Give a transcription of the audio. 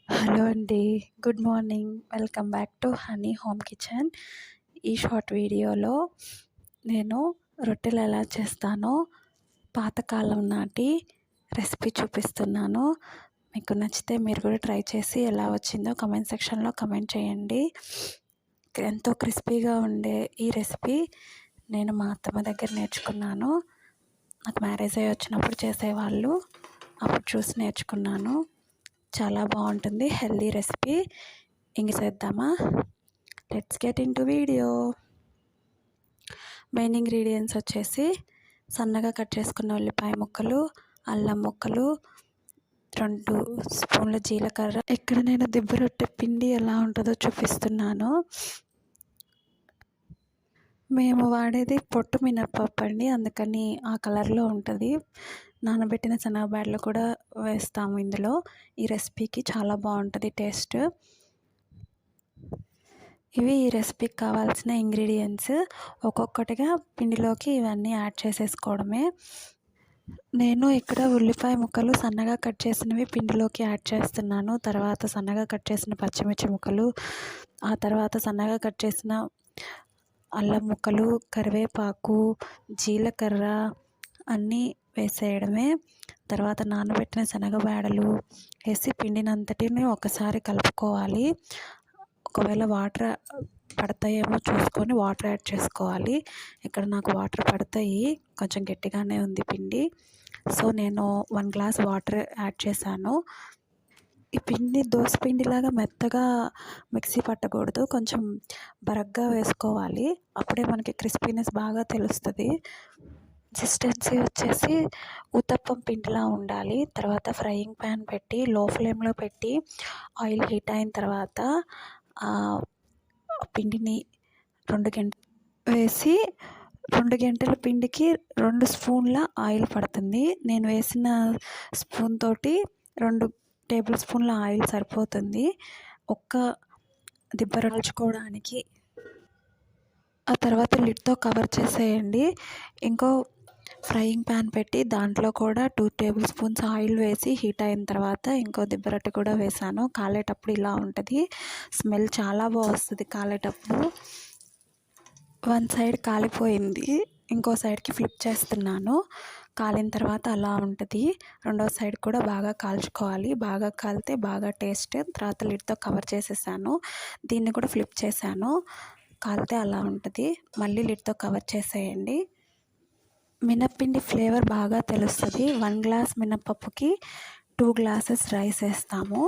Hello అండి. Good morning. Welcome back to honey home kitchen. ఈ short వీడియోలో నేను రొట్టెలు ఎలా చేస్తానో పాతకాలం నాటి రెసిపీ చూపిస్తున్నాను. మీకు నచ్చితే మీరు కూడా ట్రై చేసి ఎలా వచ్చిందో కమెంట్ సెక్షన్లో కమెంట్ చేయండి. ఎంతో క్రిస్పీగా ఉండే ఈ రెసిపీ నేను మా అత్తమ్మ దగ్గర నేర్చుకున్నాను. నాకు మ్యారేజ్ అయ్యి వచ్చినప్పుడు చేసేవాళ్ళు, అప్పుడు చూసి నేర్చుకున్నాను. చాలా బాగుంటుంది, హెల్దీ రెసిపీ. ఇంక చేద్దామా? Let's get in to video. Main ingredients వచ్చేసి సన్నగా కట్ చేసుకున్న ఉల్లిపాయ ముక్కలు, అల్లం ముక్కలు, 2 స్పూన్ల జీలకర్ర. ఇక్కడ నేను దిబ్బ రొట్టె పిండి ఎలా ఉంటుందో చూపిస్తున్నాను. మేము వాడేది పొట్టు మినప్పప్పు అండి, అందుకని ఆ కలర్లో ఉంటుంది. నానబెట్టిన శనగబ్యాళ్ళు కూడా వేస్తాము ఇందులో. ఈ రెసిపీకి చాలా బాగుంటుంది టేస్ట్. ఇవి ఈ రెసిపీకి కావాల్సిన ఇంగ్రీడియంట్స్. ఒక్కొక్కటిగా పిండిలోకి ఇవన్నీ యాడ్ చేసేసుకోవడమే. నేను ఇక్కడ ఉల్లిపాయ ముక్కలు సన్నగా కట్ చేసినవి పిండిలోకి యాడ్ చేస్తున్నాను. తర్వాత సన్నగా కట్ చేసిన పచ్చిమిర్చి ముక్కలు, ఆ తర్వాత సన్నగా కట్ చేసిన అల్లం ముక్కలు, కరివేపాకు, జీలకర్ర అన్నీ వేసేయడమే. తర్వాత నానబెట్టిన శనగబేడలు వేసి పిండినంతటిని ఒకసారి కలుపుకోవాలి. ఒకవేళ వాటర్ పడతాయేమో చూసుకొని వాటర్ యాడ్ చేసుకోవాలి. ఇక్కడ నాకు వాటర్ పడతాయి, కొంచెం గట్టిగానే ఉంది పిండి. సో నేను 1 గ్లాస్ వాటర్ యాడ్ చేశాను. ఈ పిండి దోశ పిండిలాగా మెత్తగా మిక్సీ పట్టకూడదు, కొంచెం బరగ్గా వేసుకోవాలి. అప్పుడే మనకి క్రిస్పీనెస్ బాగా తెలుస్తుంది. కన్సిస్టెన్సీ వచ్చేసి ఉత్తప్పం పిండిలా ఉండాలి. తర్వాత ఫ్రైయింగ్ ప్యాన్ పెట్టి లో ఫ్లేమ్లో పెట్టి ఆయిల్ హీట్ అయిన తర్వాత పిండిని 2 గంటలు వేసి 2 గంటల పిండికి 2 స్పూన్ల ఆయిల్ పడుతుంది. నేను వేసిన స్పూన్ తోటి 2 టేబుల్ స్పూన్ల ఆయిల్ సరిపోతుంది ఒక్క దిబ్బ రొల్చుకోవడానికి. ఆ తర్వాత లిడ్తో కవర్ చేసేయండి. ఇంకో ఫ్రైయింగ్ ప్యాన్ పెట్టి దాంట్లో కూడా 2 టేబుల్ స్పూన్స్ ఆయిల్ వేసి హీట్ అయిన తర్వాత ఇంకో దిబ్బ రొట్టె కూడా వేసాను. కాలేటప్పుడు ఇలా ఉంటుంది, స్మెల్ చాలా బాగా వస్తుంది కాలేటప్పుడు. 1 సైడ్ కాలిపోయింది, ఇంకో సైడ్కి ఫ్లిప్ చేస్తున్నాను. కాలిన తర్వాత అలా ఉంటుంది. రెండో సైడ్ కూడా బాగా కాల్చుకోవాలి. బాగా కాలితే బాగా టేస్ట్. తర్వాత లిడ్తో కవర్ చేసేసాను. దీన్ని కూడా ఫ్లిప్ చేశాను. కాలితే అలా ఉంటుంది. మళ్ళీ లిడ్తో కవర్ చేసేయండి. మినప్పిండి ఫ్లేవర్ బాగా తెలుస్తుంది. 1 గ్లాస్ మినప్పప్పుకి 2 గ్లాసెస్ రైస్ వేస్తాము.